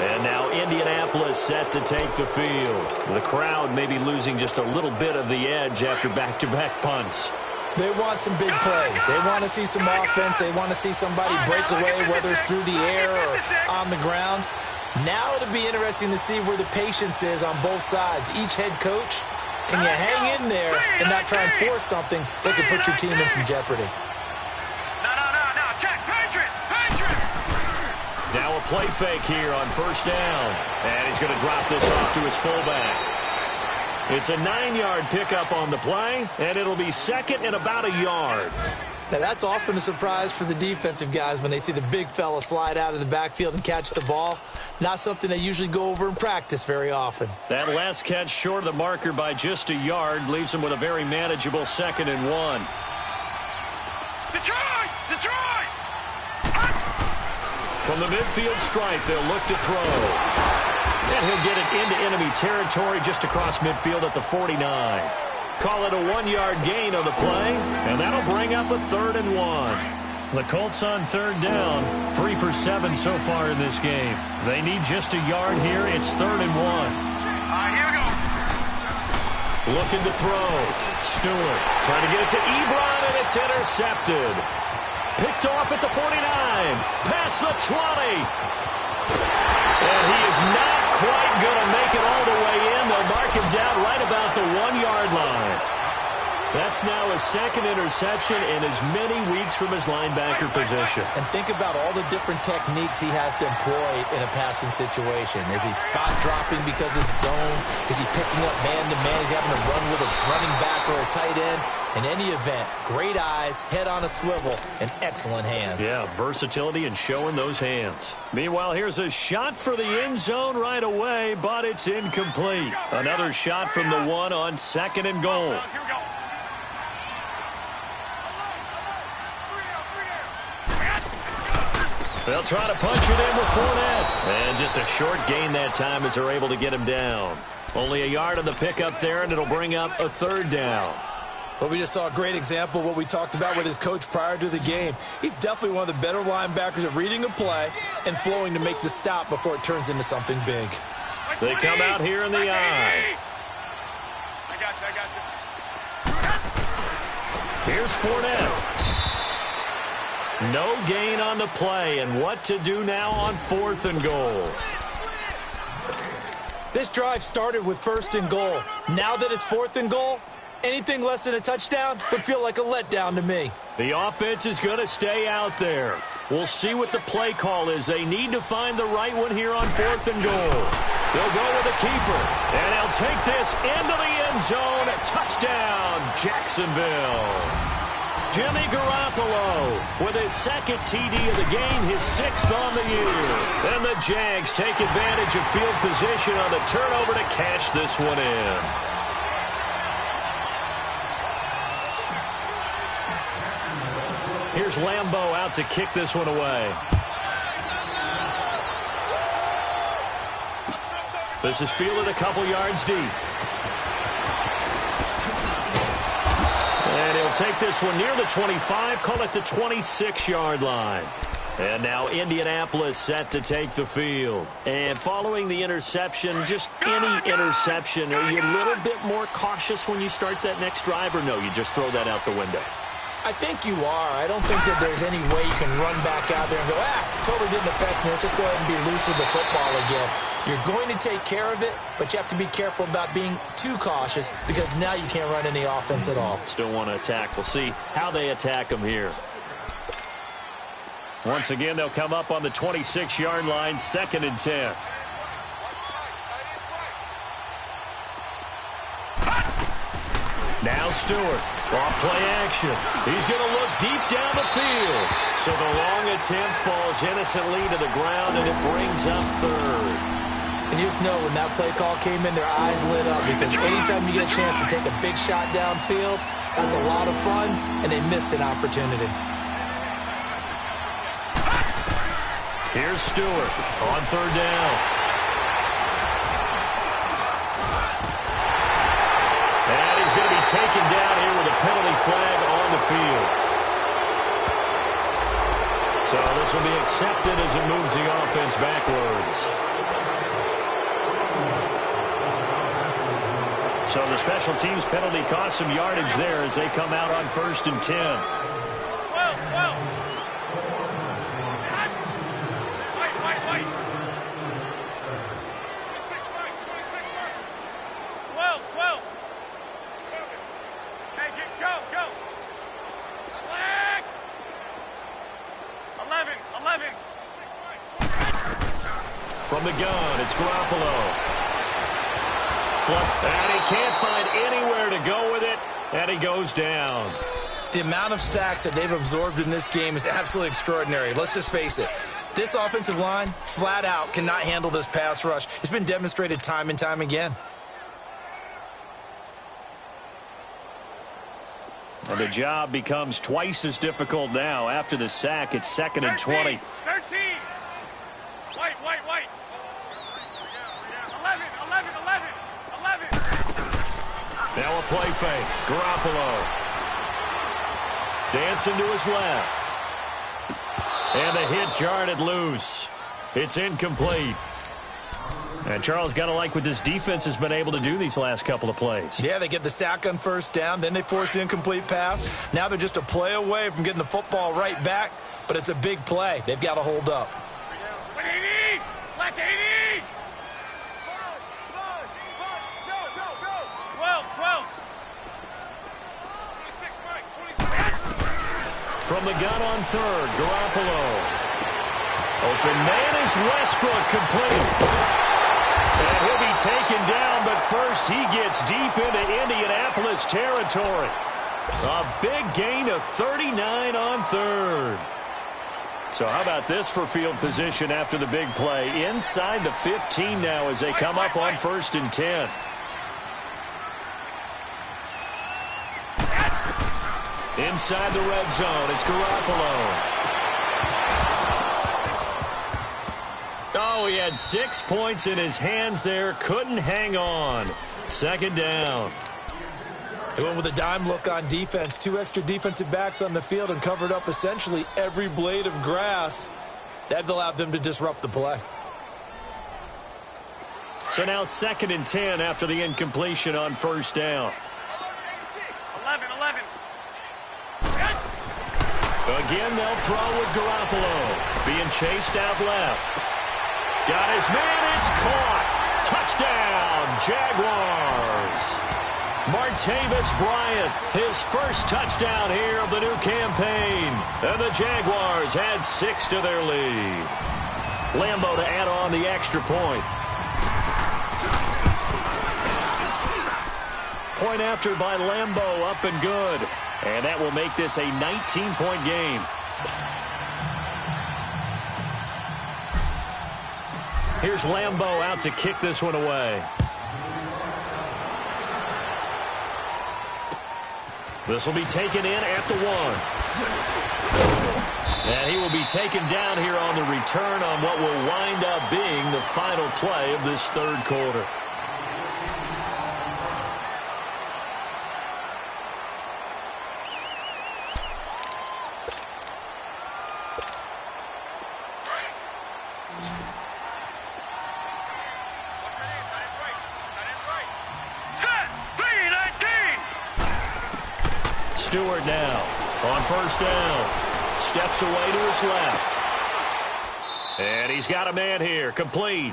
And now Indianapolis set to take the field. The crowd may be losing just a little bit of the edge after back-to-back punts. They want some big plays. They want to see some offense. They want to see somebody break away, whether it's through the air or on the ground. Now it'll be interesting to see where the patience is on both sides. Each head coach, can you hang in there and not try and force something that could put your team in some jeopardy? No. Check. Patriot. Now a play fake here on 1st down. And he's going to drop this off to his fullback. It's a 9-yard pickup on the play, and it'll be second and about a yard. Now, that's often a surprise for the defensive guys when they see the big fella slide out of the backfield and catch the ball. Not something they usually go over in practice very often. That last catch short of the marker by just a yard leaves them with a very manageable 2nd and 1. Detroit! From the midfield stripe, they'll look to throw. And he'll get it into enemy territory just across midfield at the 49. Call it a 1-yard gain on the play, and that'll bring up a 3rd and 1. The Colts on 3rd down, 3 for 7 so far in this game. They need just a yard here. It's 3rd and 1. All right, here we go. Looking to throw. Stewart trying to get it to Ebron, and it's intercepted. Picked off at the 49. Past the 20. And he is not quite going to make it all the way in. They'll mark him down right about the 1-yard line. That's now his 2nd interception in as many weeks from his linebacker position. And think about all the different techniques he has to employ in a passing situation. Is he spot dropping because it's zone? Is he picking up man-to-man? Is he having to run with a running back or a tight end? In any event, great eyes, head on a swivel, and excellent hands. Yeah, versatility and showing those hands. Meanwhile, here's a shot for the end zone right away, but it's incomplete. Another shot from the 1 on 2nd and goal. Here we go. They'll try to punch it in with Fournette. And just a short gain that time as they're able to get him down. Only a yard on the pickup there, and it'll bring up a 3rd down. Well, we just saw a great example of what we talked about with his coach prior to the game. He's definitely one of the better linebackers at reading a play and flowing to make the stop before it turns into something big. They come out here in the eye. I got you. Here's Fournette. No gain on the play, and what to do now on 4th and goal. This drive started with 1st and goal. Now that it's 4th and goal, anything less than a touchdown would feel like a letdown to me. The offense is going to stay out there. We'll see what the play call is. They need to find the right one here on 4th and goal. They'll go with a keeper, and he'll take this into the end zone. Touchdown, Jacksonville. Jimmy Garoppolo with his second TD of the game, his 6th on the year. And the Jags take advantage of field position on the turnover to cash this one in. Here's Lambeau out to kick this one away. This is fielded a couple yards deep. And he'll take this one near the 25, call it the 26-yard line. And now Indianapolis set to take the field. And following the interception, just any interception, are you a little bit more cautious when you start that next drive, or no, you just throw that out the window? I think you are. I don't think that there's any way you can run back out there and go, totally didn't affect me. Let's just go ahead and be loose with the football again. You're going to take care of it, but you have to be careful about being too cautious because now you can't run any offense at all. Still want to attack. We'll see how they attack them here. Once again, they'll come up on the 26-yard line, 2nd and 10. Now Stewart, off play action. He's going to look deep down the field. So the long attempt falls innocently to the ground, and it brings up 3rd. And you just know when that play call came in, their eyes lit up because anytime you get a chance to take a big shot downfield, that's a lot of fun, and they missed an opportunity. Here's Stewart on 3rd down. And he's going to be taken down here with a penalty flag on the field. So this will be accepted as it moves the offense backwards. So the special teams penalty cost some yardage there as they come out on 1st and 10. 12. From the gun, it's Garoppolo. And he can't find anywhere to go with it, and he goes down. The amount of sacks that they've absorbed in this game is absolutely extraordinary. Let's just face it. This offensive line, flat out, cannot handle this pass rush. It's been demonstrated time and time again. And the job becomes twice as difficult now. After the sack, it's 2nd and 20. 13. White. 11. Now a play fake. Garoppolo. Dancing to his left. And the hit jarred it loose. It's incomplete. And Charles, got to like what this defense has been able to do these last couple of plays. Yeah, they get the sack on 1st down, then they force the incomplete pass. Now they're just a play away from getting the football right back, but it's a big play. They've got to hold up. 180! Black 80! 12. From the gun on 3rd, Garoppolo. Open man is Westbrook, complete. And he'll be taken down, but first he gets deep into Indianapolis territory. A big gain of 39 on 3rd. So how about this for field position after the big play? Inside the 15 now as they come up on 1st and 10. Inside the red zone, it's Garoppolo. Oh, he had 6 points in his hands there. Couldn't hang on. 2nd down. They went with a dime look on defense. 2 extra defensive backs on the field and covered up essentially every blade of grass. That allowed them to disrupt the play. So now 2nd and 10 after the incompletion on 1st down. 11. Again, they'll throw with Garoppolo. Being chased out left. Got his man, it's caught. Touchdown, Jaguars. Martavis Bryant, his first touchdown here of the new campaign. And the Jaguars add 6 to their lead. Lambo to add on the extra point. Point after by Lambo, up and good. And that will make this a 19-point game. Here's Lambo out to kick this one away. This will be taken in at the 1. And he will be taken down here on the return on what will wind up being the final play of this third quarter. Stewart now on first down. Steps away to his left. And he's got a man here. Complete.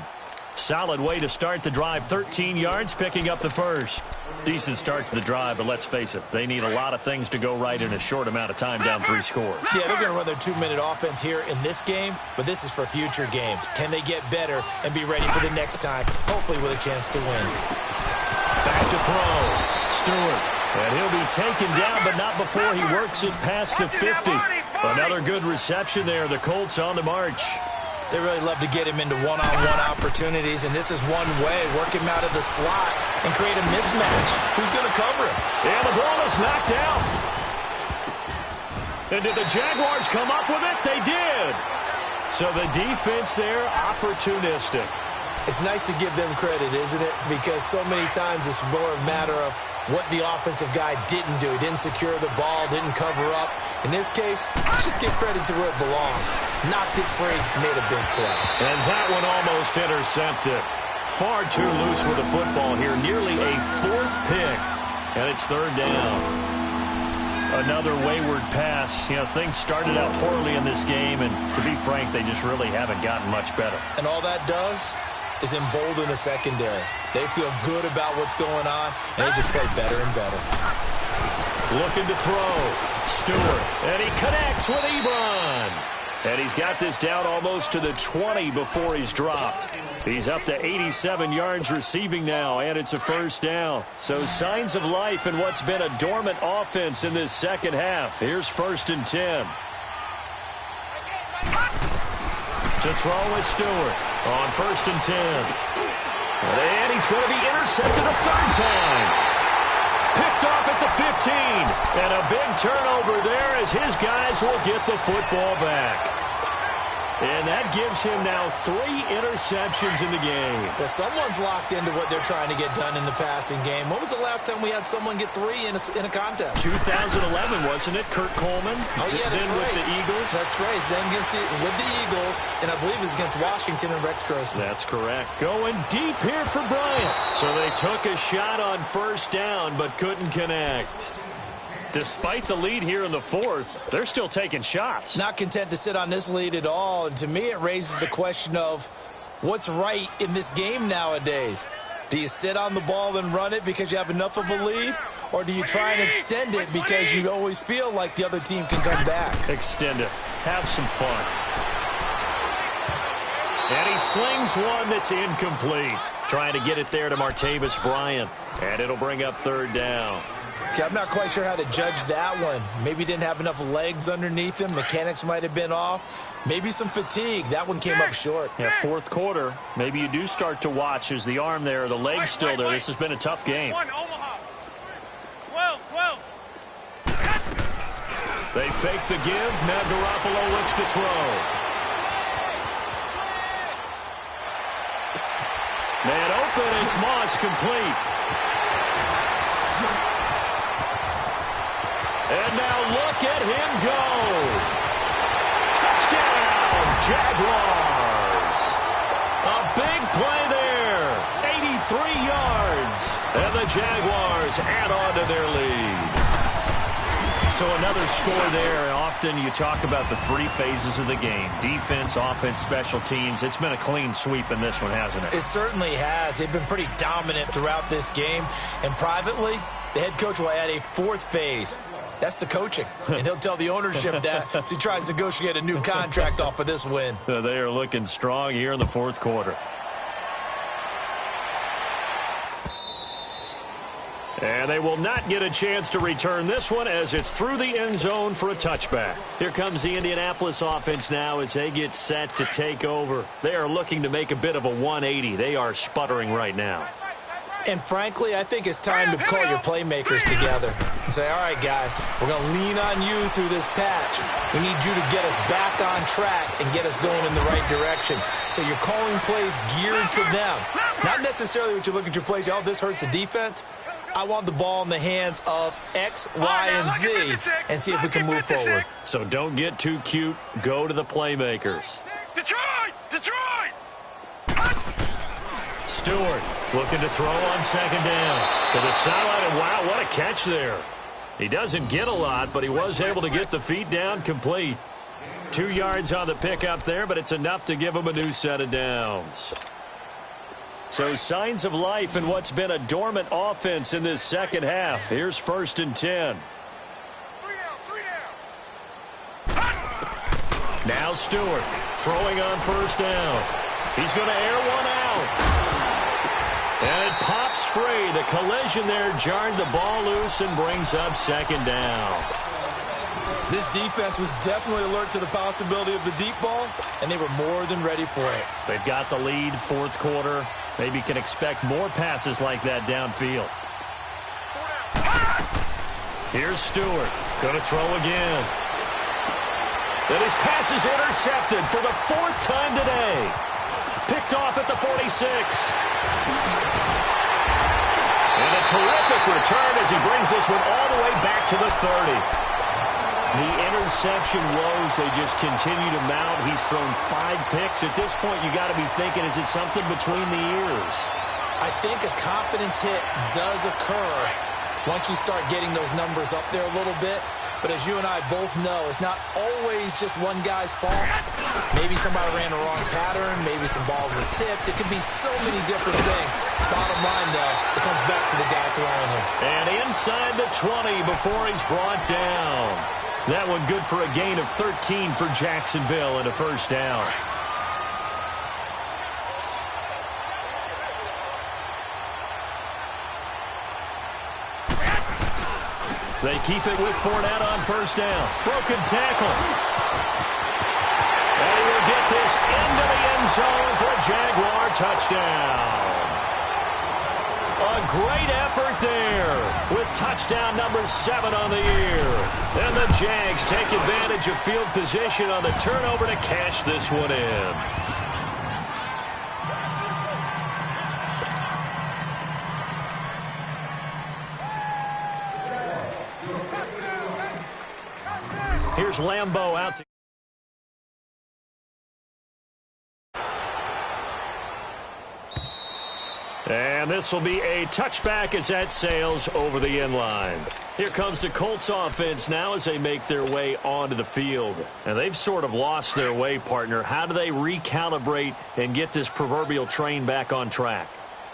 Solid way to start the drive. 13 yards, picking up the first. Decent start to the drive, but let's face it, they need a lot of things to go right in a short amount of time, down 3 scores. Yeah, they're going to run their 2-minute offense here in this game, but this is for future games. Can they get better and be ready for the next time, hopefully with a chance to win? Back to throw. Stewart. And he'll be taken down, but not before he works it past the 50. Another good reception there. The Colts on the march. They really love to get him into one-on-one opportunities, and this is one way. Work him out of the slot and create a mismatch. Who's going to cover him? And the ball is knocked out. And did the Jaguars come up with it? They did. So the defense there, opportunistic. It's nice to give them credit, isn't it? Because so many times it's more a matter of what the offensive guy didn't do. He didn't secure the ball, didn't cover up. In this case, let's just give credit to where it belongs. Knocked it free, made a big play. And that one almost intercepted. Far too loose with the football here. Nearly a 4th pick. And it's 3rd down. Another wayward pass. You know, things started out poorly in this game, and to be frank, they just really haven't gotten much better. And all that does is embolden the secondary. They feel good about what's going on, and they just play better and better. Looking to throw. Stewart. And he connects with Ebron. And he's got this down almost to the 20 before he's dropped. He's up to 87 yards receiving now, and it's a first down. So signs of life in what's been a dormant offense in this second half. Here's 1st and 10. To throw is Stewart on 1st and 10. And he's going to be intercepted a 3rd time. Picked off at the 15. And a big turnover there as his guys will get the football back. And that gives him now 3 interceptions in the game. Well, someone's locked into what they're trying to get done in the passing game. When was the last time we had someone get 3 in a contest? 2011, wasn't it? Kurt Coleman. Oh, yeah, that's then right. with the Eagles. That's right. Then with the Eagles, and I believe it was against Washington and Rex Grossman. That's correct. Going deep here for Bryant. So they took a shot on first down, but couldn't connect. Despite the lead here in the 4th, they're still taking shots. Not content to sit on this lead at all. And to me, it raises the question of what's right in this game nowadays. Do you sit on the ball and run it because you have enough of a lead? Or do you try and extend it because you always feel like the other team can come back? Extend it. Have some fun. And he slings one that's incomplete. Trying to get it there to Martavis Bryant. And it'll bring up 3rd down. Okay, I'm not quite sure how to judge that one. Maybe didn't have enough legs underneath him. Mechanics might have been off. Maybe some fatigue. That one came up short. Yeah, 4th quarter. Maybe you do start to watch as the arm there, the leg's still there. This has been a tough game. 1, Omaha. 12. They fake the give. Now Garoppolo looks to throw. Man open. It's Moss complete. And now look at him go. Touchdown, Jaguars. A big play there. 83 yards. And the Jaguars add on to their lead. So another score there. Often you talk about the 3 phases of the game. Defense, offense, special teams. It's been a clean sweep in this one, hasn't it? It certainly has. They've been pretty dominant throughout this game. And privately, The head coach will add a fourth phase. That's the coaching. And he'll tell the ownership that as he tries to negotiate a new contract off of this win. They are looking strong here in the fourth quarter. And they will not get a chance to return this one as it's through the end zone for a touchback. Here comes the Indianapolis offense now as they get set to take over. They are looking to make a bit of a 180. They are sputtering right now. And frankly, I think it's time to call your playmakers together and say, all right, guys, we're going to lean on you through this patch. We need you to get us back on track and get us going in the right direction. So you're calling plays geared to them. Not necessarily what you look at your plays, oh, this hurts the defense. I want the ball in the hands of X, Y, and Z and see if we can move forward. So don't get too cute. Go to the playmakers. Detroit! Detroit! Stewart looking to throw on second down. To the sideline, and wow, what a catch there. He doesn't get a lot, but he was able to get the feet down complete. 2 yards on the pickup there, but it's enough to give him a new set of downs. So signs of life in what's been a dormant offense in this second half. Here's 1st and 10. Now Stewart throwing on 1st down. He's going to air one out. And it pops free. The collision there jarred the ball loose and brings up 2nd down. This defense was definitely alert to the possibility of the deep ball, and they were more than ready for it. They've got the lead, 4th quarter. Maybe can expect more passes like that downfield. Here's Stewart. Going to throw again. And his pass is intercepted for the 4th time today. Picked off at the 46. And a terrific return as he brings this one all the way back to the 30. The interception woes, they just continue to mount. He's thrown 5 picks. At this point, you got to be thinking, is it something between the ears? I think a confidence hit does occur once you start getting those numbers up there a little bit. But as you and I both know, it's not always just one guy's fault. Maybe somebody ran the wrong pattern. Maybe some balls were tipped. It could be so many different things. Bottom line, though, it comes back to the guy throwing him. And inside the 20 before he's brought down. That one good for a gain of 13 for Jacksonville and a 1st down. They keep it with Fournette on 1st down. Broken tackle. And he will get this into the end zone for a Jaguar touchdown. A great effort there with touchdown number 7 on the year. And the Jags take advantage of field position on the turnover to cash this one in. Here's Lambeau out to and this will be a touchback as that sails over the end line. Here comes the Colts offense now as they make their way onto the field. And they've sort of lost their way, partner. How do they recalibrate and get this proverbial train back on track?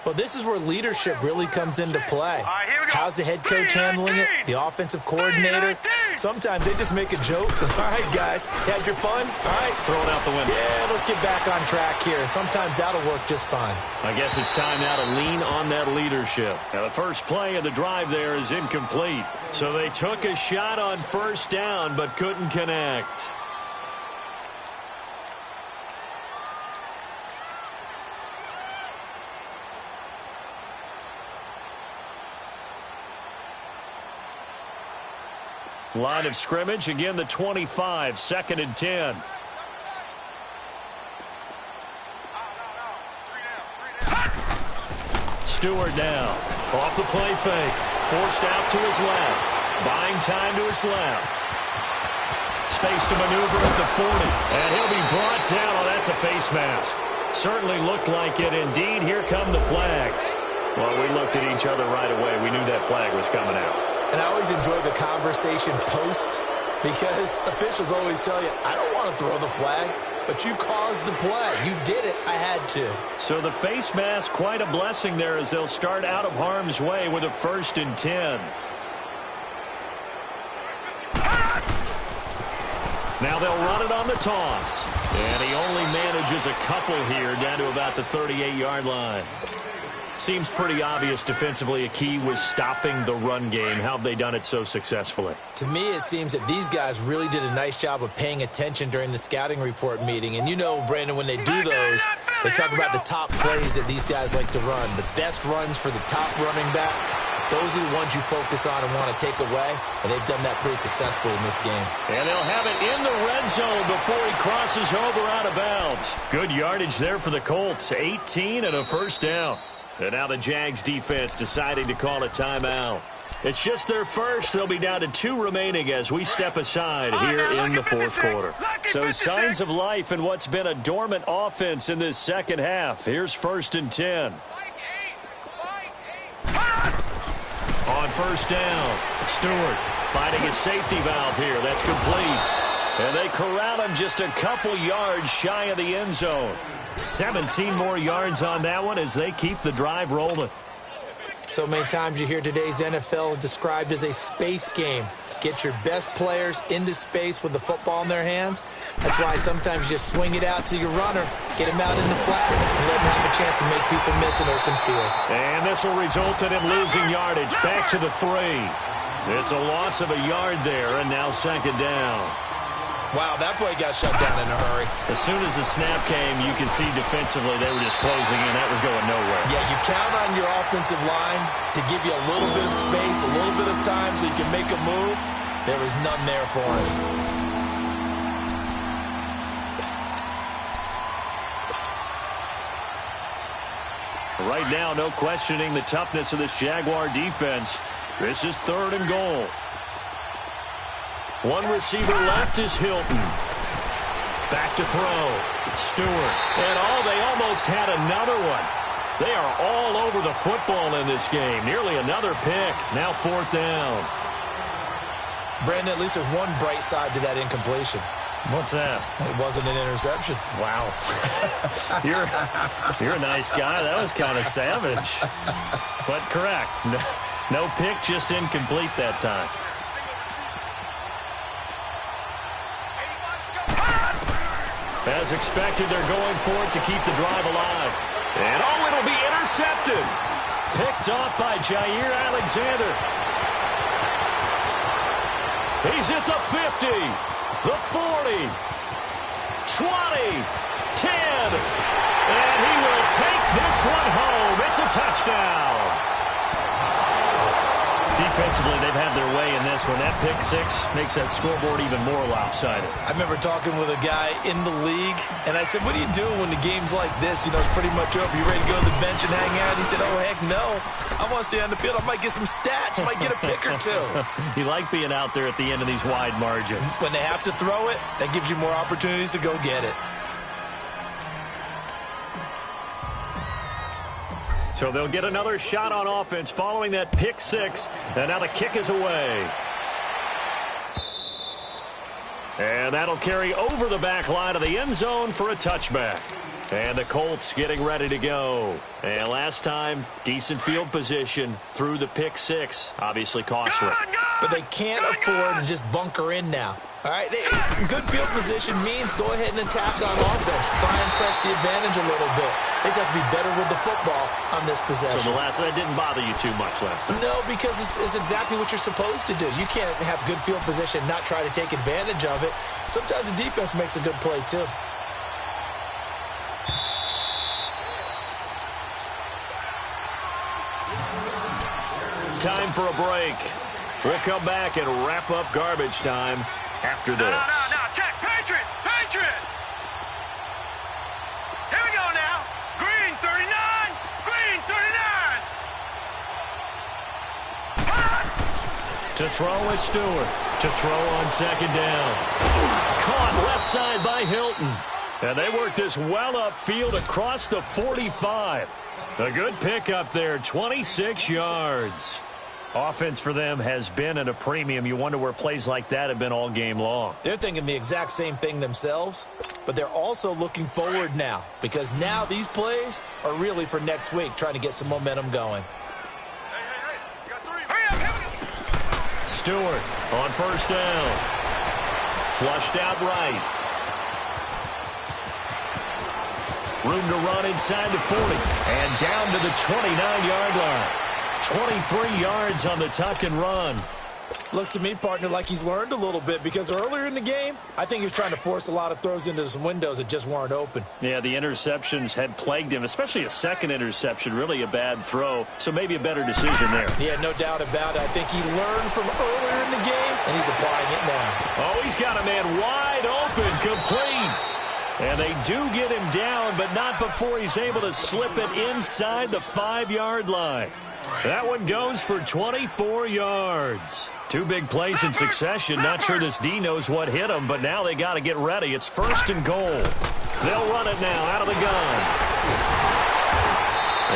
Well, this is where leadership really comes into play. right, here we go. How's the head coach handling it? The offensive coordinator? Sometimes they just make a joke. All right, guys, you had your fun? All right. Throw it out the window. Yeah, let's get back on track here. And sometimes that'll work just fine. I guess it's time now to lean on that leadership. Now, the first play of the drive there is incomplete. So they took a shot on 1st down but couldn't connect. Line of scrimmage, again the 25, 2nd and 10. Stewart now, off the play fake, forced out to his left, buying time to his left. Space to maneuver at the 40, and he'll be brought down. Oh, that's a face mask. Certainly looked like it. Indeed, here come the flags. Well, we looked at each other right away. We knew that flag was coming out. And I always enjoy the conversation post because officials always tell you, I don't want to throw the flag. but you caused the play. You did it. I had to. So the face mask, quite a blessing there as they'll start out of harm's way with a 1st and 10. Now they'll run it on the toss. And he only manages a couple here down to about the 38-yard line. Seems pretty obvious defensively a key was stopping the run game. How have they done it so successfully? To me, it seems that these guys really did a nice job of paying attention during the scouting report meeting. And you know, Brandon, when they do those, they talk about the top plays that these guys like to run. The best runs for the top running back. Those are the ones you focus on and want to take away, and they've done that pretty successfully in this game. And they'll have it in the red zone before he crosses over out of bounds. Good yardage there for the Colts, 18 and a 1st down. And now the Jags defense deciding to call a timeout. It's just their first. They'll be down to 2 remaining as we step aside here in the 4th quarter. So signs of life in what's been a dormant offense in this second half. Here's 1st and 10. On 1st down, Stewart finding his safety valve here. That's complete. And they corral him just a couple yards shy of the end zone. 17 more yards on that one as they keep the drive rolling. So many times you hear today's NFL described as a space game. Get your best players into space with the football in their hands. That's why sometimes you just swing it out to your runner, get him out in the flat, and let him have a chance to make people miss an open field. And this will result in him losing yardage back to the 3. It's a loss of a yard there, and now 2nd down. Wow, that play got shut down in a hurry. As soon as the snap came, you can see defensively they were just closing in. That was going nowhere. Yeah, you count on your offensive line to give you a little bit of space, a little bit of time so you can make a move. There was none there for him. Right now, no questioning the toughness of this Jaguar defense. This is 3rd and goal. One receiver left is Hilton. Back to throw. Stewart. And they almost had another one. They are all over the football in this game. Nearly another pick. Now 4th down. Brandon, at least there's one bright side to that incompletion. What's that? It wasn't an interception. Wow. You're a nice guy. That was kind of savage. But correct. No pick, just incomplete that time. As expected, they're going for it to keep the drive alive. And it'll be intercepted. Picked off by Jair Alexander. He's at the 50, the 40, 20, 10. And he will take this one home. It's a touchdown. Defensively, they've had their way in this one. That pick 6 makes that scoreboard even more lopsided. I remember talking with a guy in the league, and I said, what do you do when the game's like this? You know, it's pretty much over. You ready to go to the bench and hang out? He said, oh, heck no. I want to stay on the field. I might get some stats. I might get a pick or 2. You like being out there at the end of these wide margins. When they have to throw it, that gives you more opportunities to go get it. So they'll get another shot on offense following that pick 6. And now the kick is away. And that'll carry over the back line of the end zone for a touchback. And the Colts getting ready to go. And last time, decent field position through the pick 6. Obviously costly. But they can't afford to just bunker in now. All right, good field position means go ahead and attack on offense. Try and press the advantage a little bit. They just have to be better with the football on this possession. So that didn't bother you too much last time? No, because it's exactly what you're supposed to do. You can't have good field position and not try to take advantage of it. Sometimes the defense makes a good play, too. Time for a break. We'll come back and wrap up garbage time after this. No, check. Patriot! Here we go now. Green 39! Green 39! To throw is Stewart. To throw on 2nd down. Caught left side by Hilton. And they work this well upfield across the 45. A good pickup there, 26 yards. Offense for them has been at a premium. You wonder where plays like that have been all game long. They're thinking the exact same thing themselves, but they're also looking forward now because now these plays are really for next week, trying to get some momentum going. Stewart on first down. Flushed out right. Room to run inside the 40. And down to the 29-yard line. 23 yards on the tuck and run. Looks to me, partner, like he's learned a little bit because earlier in the game, I think he was trying to force a lot of throws into some windows that just weren't open. Yeah, the interceptions had plagued him, especially a second interception, really a bad throw. So maybe a better decision there. Yeah, no doubt about it. I think he learned from earlier in the game, and he's applying it now. Oh, he's got a man wide open, complete. And they do get him down, but not before he's able to slip it inside the 5-yard line. That one goes for 24 yards. Two big plays in succession. Not sure this D knows what hit him, but now they got to get ready. It's first and goal. They'll run it now out of the gun.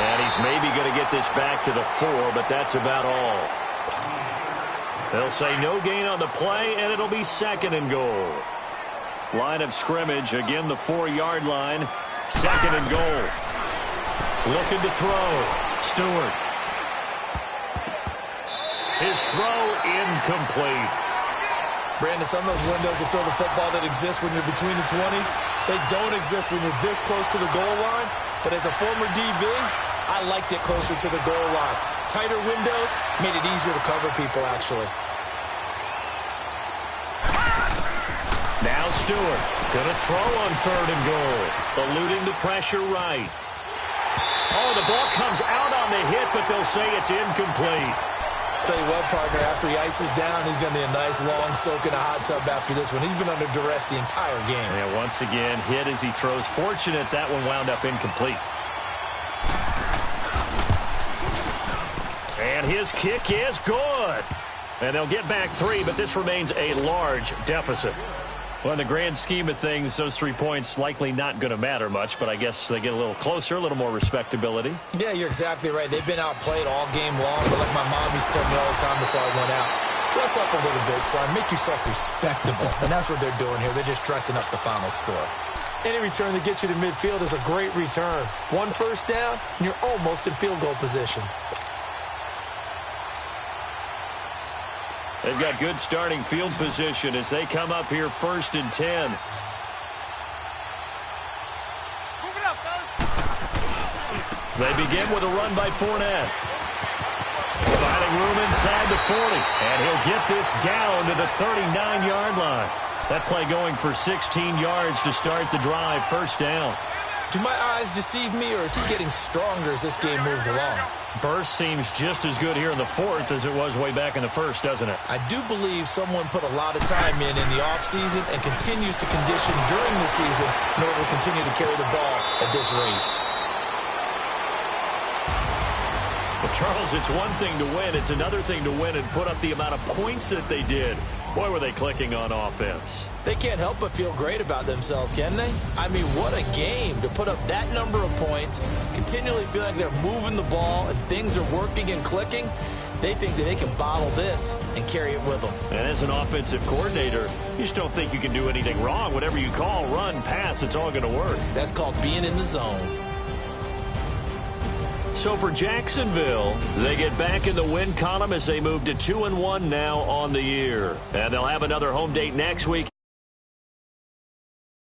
And he's maybe going to get this back to the 4, but that's about all. They'll say no gain on the play, and it'll be second and goal. Line of scrimmage, again the 4-yard line. Second and goal. Looking to throw. Stewart. His throw incomplete. Brandon, some of those windows that throw the football that exist when you're between the 20s, they don't exist when you're this close to the goal line. But as a former DB, I liked it closer to the goal line. Tighter windows made it easier to cover people, actually. Now Stewart gonna throw on third and goal. Eluding the pressure right. Oh, the ball comes out on the hit, but they'll say it's incomplete. Tell you what, partner, after he ices down, he's going to be a nice long soak in a hot tub after this one. He's been under duress the entire game. Yeah, once again, hit as he throws. Fortunate that one wound up incomplete. And his kick is good. And they'll get back 3, but this remains a large deficit. Well, in the grand scheme of things, those 3 points likely not going to matter much, but I guess they get a little closer, a little more respectability. Yeah, you're exactly right. They've been outplayed all game long, but like my mom used to tell me all the time before I went out, dress up a little bit, son. Make yourself respectable. And that's what they're doing here. They're just dressing up the final score. Any return that gets you to midfield is a great return. 1 first down, and you're almost in field goal position. They've got good starting field position as they come up here first and 10. Move it up, fellas. They begin with a run by Fournette. Providing room inside the 40. And he'll get this down to the 39-yard line. That play going for 16 yards to start the drive. First down. Do my eyes deceive me, or is he getting stronger as this game moves along? Burst seems just as good here in the 4th as it was way back in the 1st, doesn't it? I do believe someone put a lot of time in the offseason and continues to condition during the season in order to continue to carry the ball at this rate. Well, Charles, it's one thing to win. It's another thing to win and put up the amount of points that they did. Boy, were they clicking on offense. They can't help but feel great about themselves, can they? I mean, what a game to put up that number of points, continually feel like they're moving the ball and things are working and clicking. They think that they can bottle this and carry it with them. And as an offensive coordinator, you just don't think you can do anything wrong. Whatever you call, run, pass, it's all going to work. That's called being in the zone. So for Jacksonville, they get back in the win column as they move to 2-1 now on the year. And they'll have another home date next week.